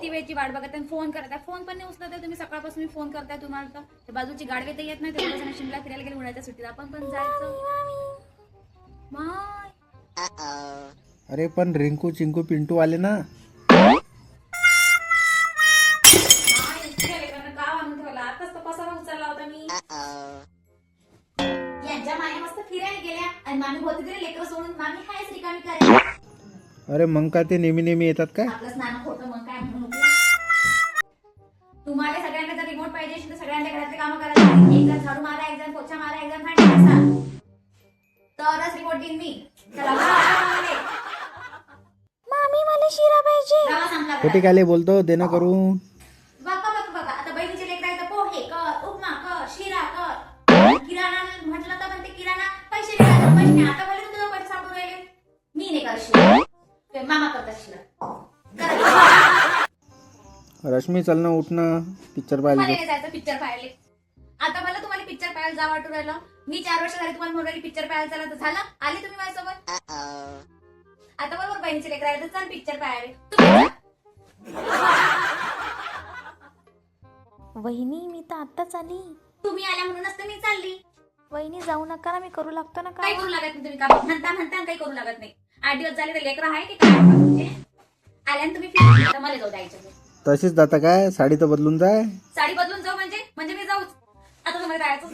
किती वेळची वाट बघत आहे, फोन करताय, फोन पण नाही उचलत आहे तुम्ही. सकाळपासून मी फोन करताय तुम्हाला. तर बाजूची गाडवे तर येत नाही, ते शिमला फिरायला गेले उन्हाळ्याच्या सुट्टीत. आपण पण जायचं. माय अरे पण रिंकू चिंकू पिंटू आले ना. यांच्या माया मस्त फिरायला गेल्या आणि मामी होती तरी लेकरं सोडून मामी हायच रिकामी करायला. अरे मग काय ते नेहमी नेहमी येतात काय? आपलं स्नान होतं मग काय म्हणून तुम्हाला सगळ्यांना जर रिमोट पाहिजे असेल तर सगळ्यांच्या घरातले कामं करायला एक जण झाडू मारा, एक जण पोछा मारा, एक जण भांडी घासा, तरच रिमोट देईन मी. चला मामी मला शिरा पाहिजे. गावा सांगला खोटी काले बोलतो दे ना करून. बघा आता बहिणीचे लेकर आहे तर पोहे कर, उपमा कर, शिरा कर. किराणा म्हटलं तर म्हणते किराणा पैसे नाही, पैसे नाही. आता बोलले तुझं पैसे सापडून राहिले. मी नाही कर शिरा, ते मामा करतात शिरा. रश्मी चल ना उठ ना, पिक्चर मला पाहायला नाही जायचं पिक्चर पाहायला. आता मला तुम्हाला पिक्चर पाहायला जा वाटून राहिलं. मी 4 वर्ष झाली तुम्हाला म्हणून पिक्चर पाहायला चला तर झालं. आली तुम्ही माझ्यासोबत. आता बरोबर बहिणीचे लेकर आहे तर चल पिक्चर पाहायला. तुम्ही वहिनी मी तर आत्ताच आली. तुम्ही आल्या म्हणूनच तर मी चालली. वहिनी जाऊ नका ना, मी करू लागतो ना काही काय. करू लागत नाही तुम्ही. का म्हणता काही करू लागत नाही. 8 दिवस झाले तर लेकर आहे की काय तुमचे. आल्यानं तुम्ही फिरून आता मला जाऊ द्यायचं. तशीच जाता काय? साडी तर बदलून जाय. साडी बदलून जाऊ म्हणजे मी जाऊच. आता तुम्हाला जायचं